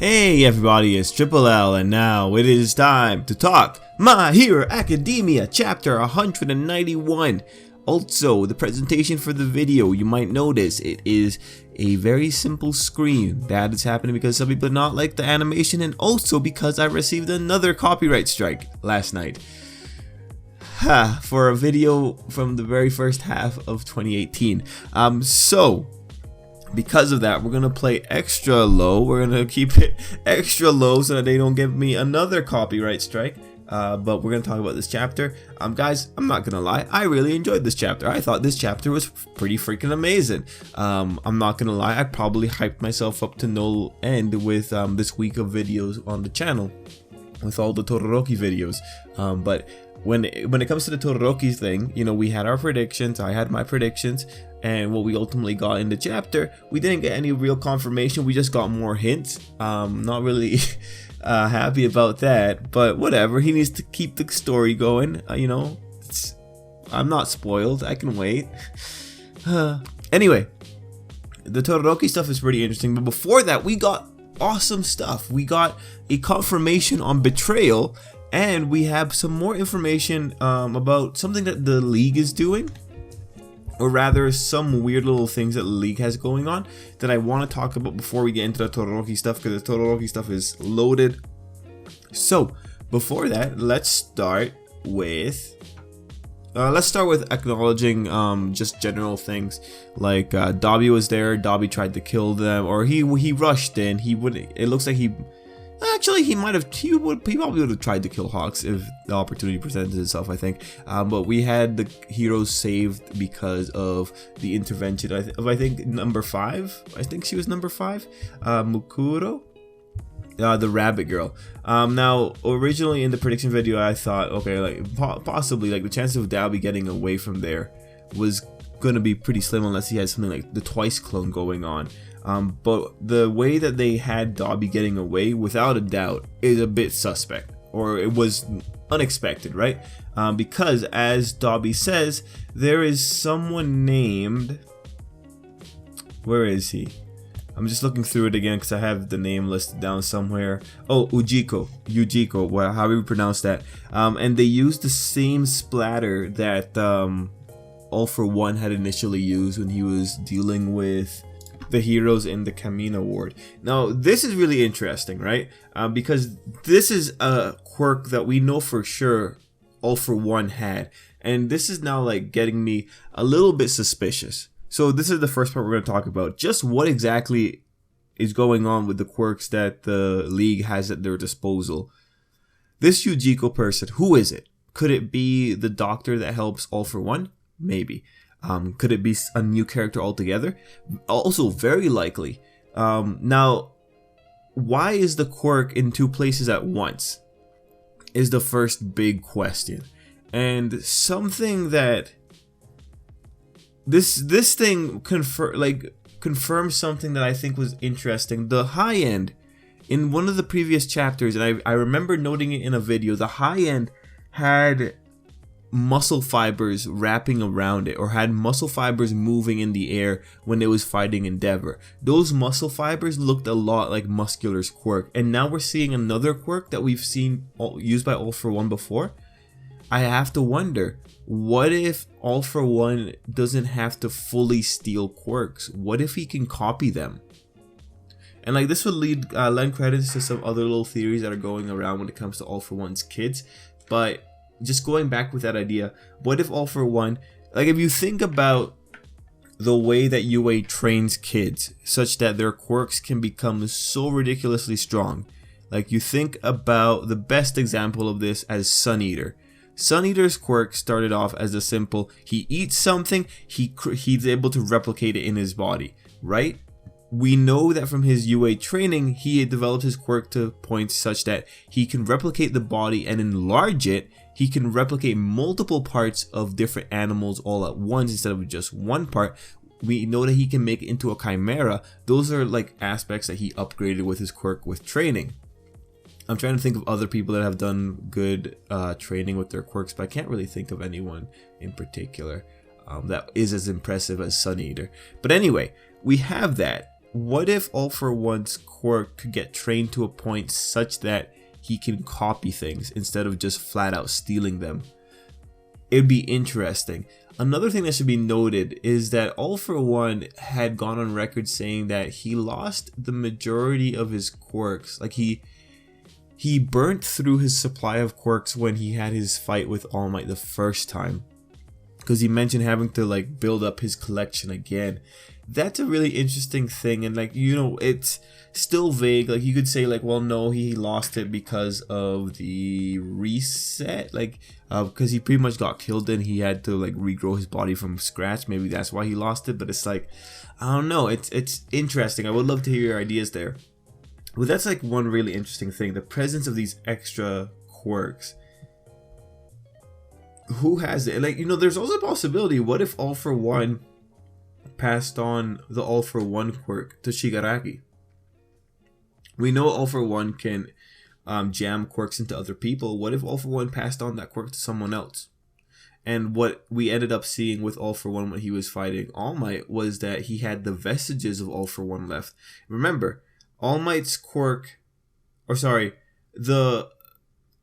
Hey everybody, it's Tripl-L, and now it is time to talk My Hero Academia Chapter 191. Also, the presentation for the video, you might notice it is a very simple screen. That is happening because some people did not like the animation, and also because I received another copyright strike last night. For a video from the very first half of 2018. Because of that, we're going to play extra low. We're going to keep it extra low so that they don't give me another copyright strike. But we're going to talk about this chapter. Guys, I'm not going to lie. I really enjoyed this chapter. I thought this chapter was pretty freaking amazing. I'm not going to lie. I probably hyped myself up to no end with this week of videos on the channel. With all the Todoroki videos. But when it comes to the Todoroki thing, you know, we had our predictions. I had my predictions. And what we ultimately got in the chapter, we didn't get any real confirmation. We just got more hints. Not really happy about that, but whatever. He needs to keep the story going. You know, I'm not spoiled. I can wait. Anyway, the Todoroki stuff is pretty interesting. But before that, we got awesome stuff. We got a confirmation on betrayal, and we have some more information about something that the League is doing. Or rather, some weird little things that the League has going on that I want to talk about before we get into the Todoroki stuff, because the Todoroki stuff is loaded. So, before that, let's start with acknowledging just general things like Dabi was there. Dabi tried to kill them, or he rushed in. It looks like he probably would have tried to kill Hawks if the opportunity presented itself, I think. But we had the heroes saved because of the intervention of I think number 5. I think she was number 5. Mukuro, the rabbit girl. Now originally in the prediction video, I thought, okay, like possibly like the chance of Dabi getting away from there was gonna be pretty slim unless he had something like the Twice clone going on. But the way that they had Dabi getting away, without a doubt, is a bit suspect, or it was unexpected, right? Because as Dabi says, there is someone named, where is he? I'm just looking through it again because I have the name listed down somewhere. Oh, Ujiko, well, how do we pronounce that? And they used the same splatter that All For One had initially used when he was dealing with the heroes in the Camino ward. Now this is really interesting, right? Because this is a quirk that we know for sure All For One had, and this is now like getting me a little bit suspicious. So this is the first part we're going to talk about, just what exactly is going on with the quirks that the League has at their disposal. This Ujiko person, who is it? Could it be the doctor that helps All For One? Maybe. Could it be a new character altogether? Also very likely. Now, why is the quirk in 2 places at once? Is the first big question. And something that this thing confirms something that I think was interesting. The high end in one of the previous chapters, and I remember noting it in a video, the high end had muscle fibers wrapping around it, or had muscle fibers moving in the air when it was fighting Endeavor. Those muscle fibers looked a lot like Muscular's quirk, and now we're seeing another quirk that we've seen used by All For One before. I have to wonder, what if All For One doesn't have to fully steal quirks? What if he can copy them? And like this would lend credits to some other little theories that are going around when it comes to All For One's kids. But just going back with that idea, what if All For One, like if you think about the way that UA trains kids such that their quirks can become so ridiculously strong, like you think about the best example of this as Sun-Eater. Sun-Eater's quirk started off as a simple, he eats something, he's able to replicate it in his body, right? We know that from his UA training, he had developed his quirk to points such that he can replicate the body and enlarge it. He can replicate multiple parts of different animals all at once instead of just one part. We know that he can make it into a chimera. Those are like aspects that he upgraded with his quirk with training. I'm trying to think of other people that have done good training with their quirks, but I can't really think of anyone in particular that is as impressive as Sun-Eater. But anyway, we have that. what if All For One's quirk could get trained to a point such that he can copy things instead of just flat out stealing them? It'd be interesting. Another thing that should be noted is that All For One had gone on record saying that he lost the majority of his quirks. Like he burnt through his supply of quirks when he had his fight with All Might the first time, because he mentioned having to like build up his collection again. That's a really interesting thing, and like, you know, it's still vague. Like you could say like, well, no, he lost it because of the reset, like because he pretty much got killed and he had to like regrow his body from scratch. Maybe that's why he lost it. But it's like, I don't know, it's interesting. I would love to hear your ideas there. Well, that's like one really interesting thing, the presence of these extra quirks. Who has it? Like, you know, there's also a possibility, what if All For One passed on the All For One quirk to Shigaraki? We know All For One can jam quirks into other people. What if All For One passed on that quirk to someone else? And what we ended up seeing with All For One when he was fighting All Might was that he had the vestiges of All For One left. Remember, All Might's quirk, or sorry, the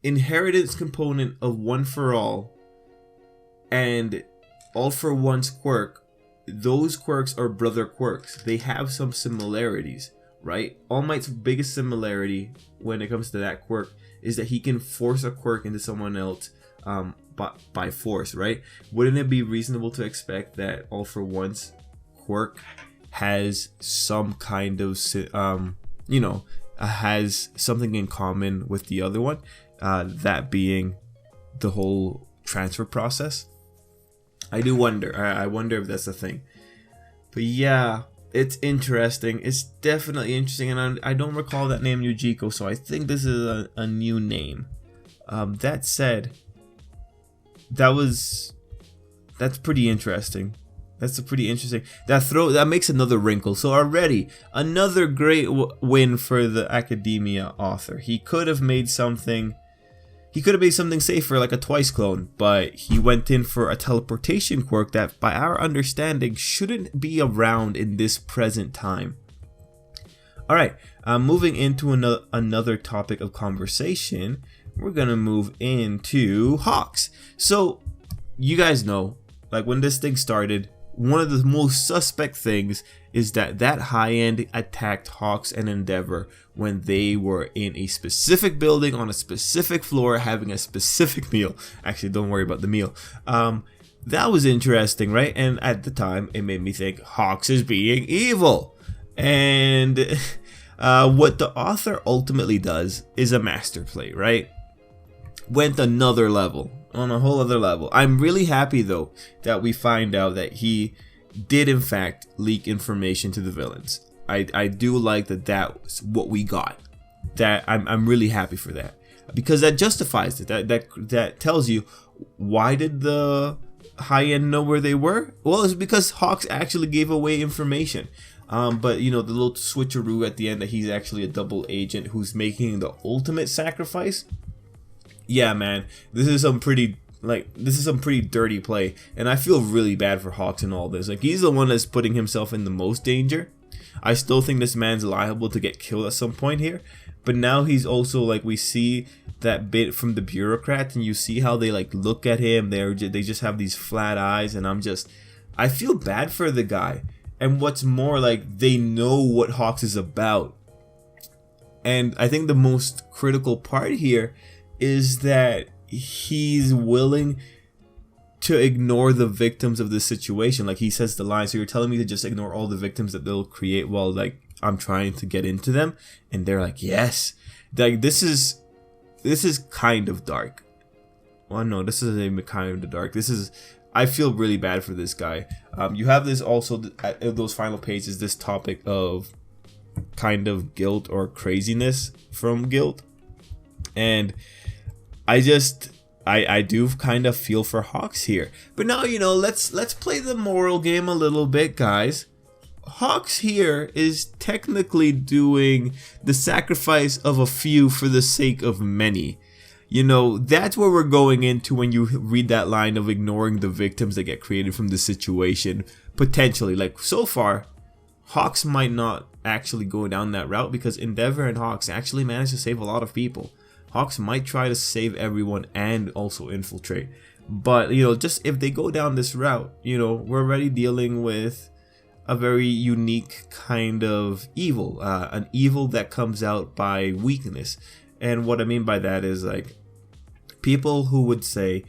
inheritance component of One For All and All For One's quirk, those quirks are brother quirks. They have some similarities, right? All Might's biggest similarity when it comes to that quirk is that he can force a quirk into someone else by force, right? Wouldn't it be reasonable to expect that All For One's quirk has some kind of you know, has something in common with the other one, that being the whole transfer process? I do wonder. I wonder if that's a thing. But yeah, it's interesting. It's definitely interesting, and I don't recall that name Yujiko, so I think this is a new name. That said, that's pretty interesting. That's a pretty interesting. That makes another wrinkle. So already another great win for the Academia author. He could have made something. He could have made something safer, like a twice clone, but he went in for a teleportation quirk that, by our understanding, shouldn't be around in this present time. All right, moving into another topic of conversation, we're gonna move into Hawks. So you guys know, like when this thing started, one of the most suspect things is that high-end attacked Hawks and Endeavor when they were in a specific building on a specific floor having a specific meal. Actually, don't worry about the meal. That was interesting, right? And at the time, it made me think Hawks is being evil. And what the author ultimately does is a master play, right? Went another level. On a whole other level. I'm really happy though that we find out that he did in fact leak information to the villains. I do like that's what we got. That I'm really happy for that, because that justifies it. That tells you, why did the high end know where they were? Well, it's because Hawks actually gave away information. But you know, the little switcheroo at the end that he's actually a double agent who's making the ultimate sacrifice. Yeah, man, this is some pretty dirty play, and I feel really bad for Hawks in all this. Like, he's the one that's putting himself in the most danger. I still think this man's liable to get killed at some point here, but now he's also, like, we see that bit from the bureaucrats, and you see how they like look at him. They just have these flat eyes, and I feel bad for the guy. And what's more, like, they know what Hawks is about, and I think the most critical part here is that he's willing to ignore the victims of this situation. Like, he says the line, so you're telling me to just ignore all the victims that they'll create while like I'm trying to get into them? And they're like, yes. Like, this is kind of dark. Well, no, this isn't even kind of dark. I feel really bad for this guy. You have this also at those final pages, this topic of kind of guilt or craziness from guilt. And I do kind of feel for Hawks here. But now, you know, let's play the moral game a little bit, guys. Hawks here is technically doing the sacrifice of a few for the sake of many. You know, that's where we're going into when you read that line of ignoring the victims that get created from the situation. Potentially, like, so far, Hawks might not actually go down that route, because Endeavor and Hawks actually managed to save a lot of people. Hawks might try to save everyone and also infiltrate, but you know, just if they go down this route, you know, we're already dealing with a very unique kind of evil, an evil that comes out by weakness. And what I mean by that is, like, people who would say,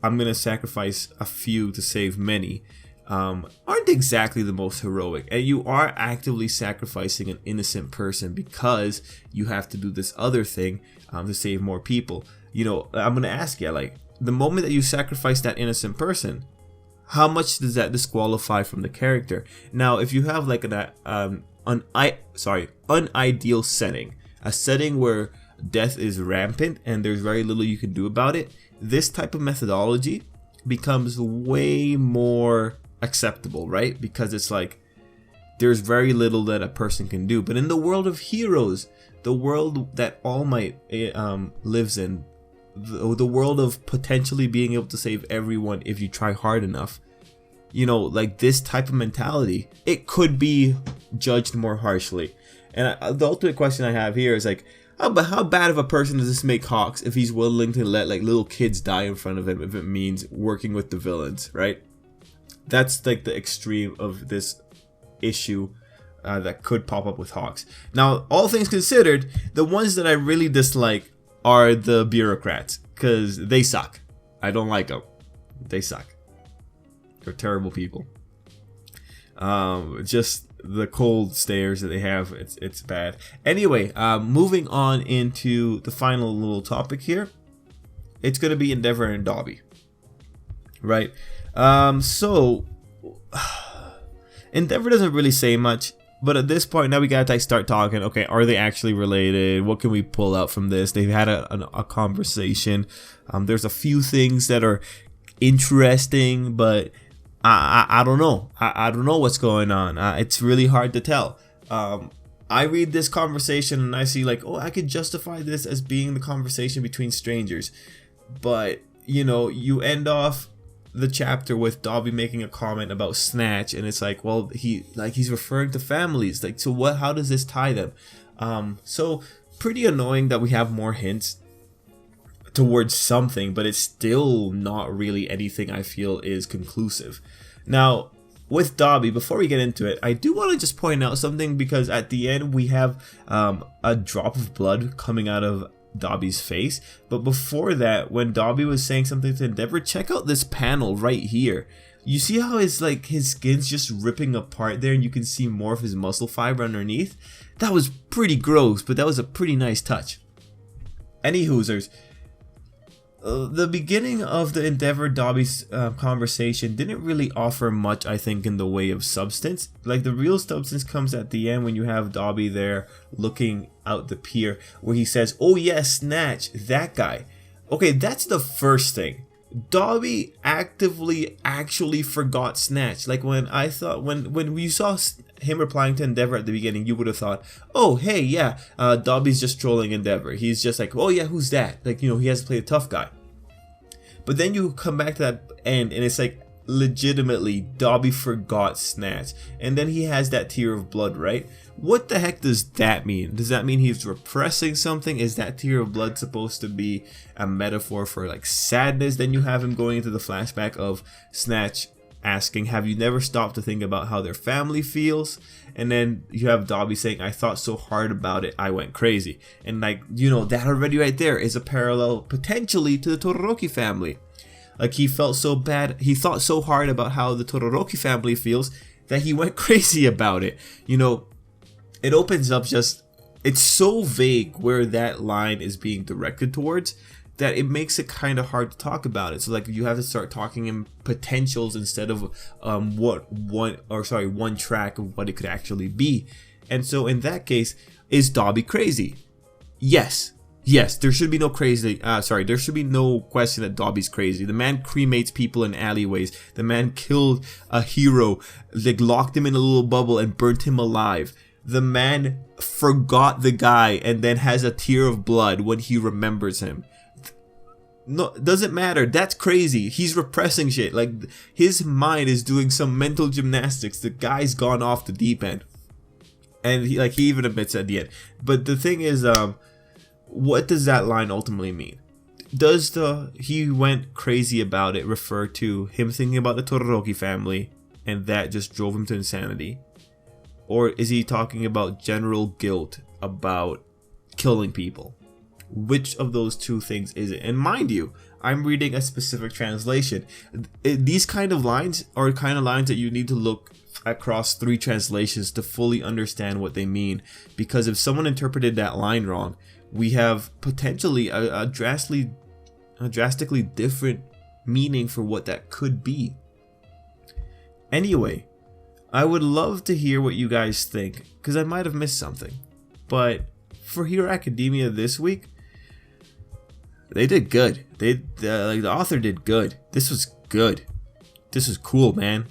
I'm gonna sacrifice a few to save many, aren't exactly the most heroic, and you are actively sacrificing an innocent person because you have to do this other thing to save more people. You know, I'm gonna ask you, like, the moment that you sacrifice that innocent person, how much does that disqualify from the character? Now, if you have like an unideal setting, a setting where death is rampant and there's very little you can do about it, this type of methodology becomes way more acceptable, right? Because it's like there's very little that a person can do. But in the world of heroes, the world that All Might lives in, the world of potentially being able to save everyone if you try hard enough, you know, like this type of mentality, it could be judged more harshly. And the ultimate question I have here is, like, how bad of a person does this make Hawks if he's willing to let like little kids die in front of him if it means working with the villains, right? That's like the extreme of this issue that could pop up with Hawks. Now, all things considered, the ones that I really dislike are the bureaucrats, because they suck. I don't like them. They suck. They're terrible people. Just the cold stares that they have, it's bad. Anyway, moving on into the final little topic here. It's going to be Endeavor and Dabi. Right? So Endeavor doesn't really say much. But at this point, now we gotta start talking. Okay, are they actually related? What can we pull out from this? They've had a conversation. There's a few things that are interesting, but I don't know. I don't know what's going on. It's really hard to tell. I read this conversation and I see like, oh, I could justify this as being the conversation between strangers. But, you know, you end off the chapter with Dabi making a comment about Snatch, and it's like, well, he's referring to families, like, so what, how does this tie them? So pretty annoying that we have more hints towards something, but it's still not really anything I feel is conclusive. Now, with Dabi, before we get into it, I do want to just point out something, because at the end we have a drop of blood coming out of Dabi's face. But before that, when Dabi was saying something to Endeavor, check out this panel right here. You see how his skin's just ripping apart there, and you can see more of his muscle fiber underneath? That was pretty gross, but that was a pretty nice touch. Any hoosers, the beginning of the Endeavor Dabi's conversation didn't really offer much, I think, in the way of substance. Like, the real substance comes at the end when you have Dabi there looking out the pier, where he says, oh yes, Snatch, that guy. Okay, that's the first thing. Dabi actually forgot Snatch. Like, when you saw him replying to Endeavor at the beginning, you would have thought, oh hey, yeah, Dabi's just trolling Endeavor. He's just like, oh yeah, who's that? Like, you know, he has to play a tough guy. But then you come back to that end and it's like, legitimately, Dabi forgot Snatch, and then he has that tear of blood, right? What the heck does that mean? Does that mean he's repressing something? Is that tear of blood supposed to be a metaphor for like sadness? Then you have him going into the flashback of Snatch asking, have you never stopped to think about how their family feels? And then you have Dabi saying, I thought so hard about it, I went crazy. And like, you know, that already right there is a parallel potentially to the Todoroki family. Like, he felt so bad, he thought so hard about how the Todoroki family feels that he went crazy about it. You know, it opens up just, it's so vague where that line is being directed towards that it makes it kind of hard to talk about it. So like, you have to start talking in potentials instead of one track of what it could actually be. And so in that case, is Dabi crazy? Yes. Yes, there should be no there should be no question that Dabi's crazy. The man cremates people in alleyways. The man killed a hero, like locked him in a little bubble and burnt him alive. The man forgot the guy and then has a tear of blood when he remembers him. No, doesn't matter. That's crazy. He's repressing shit. Like, his mind is doing some mental gymnastics. The guy's gone off the deep end. And he even admits at the end. But the thing is, what does that line ultimately mean? Does the "he went crazy about it" refer to him thinking about the Todoroki family and that just drove him to insanity? Or is he talking about general guilt about killing people? Which of those two things is it? And mind you, I'm reading a specific translation. These kind of lines are kind of lines that you need to look across 3 translations to fully understand what they mean. Because if someone interpreted that line wrong, we have potentially a drastically different meaning for what that could be. Anyway, I would love to hear what you guys think, because I might have missed something. But for Hero Academia this week, they did good. The author did good. This was good. This was cool, man.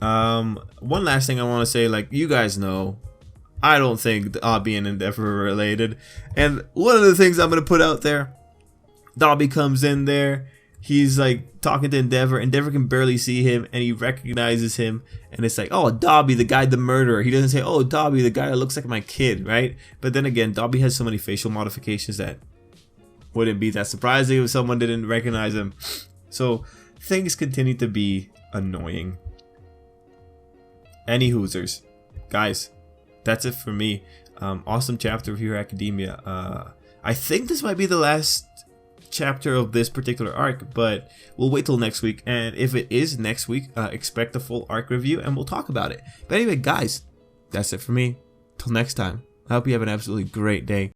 One last thing I want to say, you guys know, I don't think Dabi and Endeavor are related. And one of the things I'm going to put out there, Dabi comes in there. He's talking to Endeavor. Endeavor can barely see him, and he recognizes him. And it's oh, Dabi, the guy, the murderer. He doesn't say, oh, Dabi, the guy that looks like my kid, right? But then again, Dabi has so many facial modifications that wouldn't be that surprising if someone didn't recognize him. So things continue to be annoying. Any hoosers, guys, that's it for me. Awesome chapter of Hero Academia. I think this might be the last chapter of this particular arc, but we'll wait till next week. And if it is next week, expect a full arc review and we'll talk about it. But anyway, guys, that's it for me. Till next time, I hope you have an absolutely great day.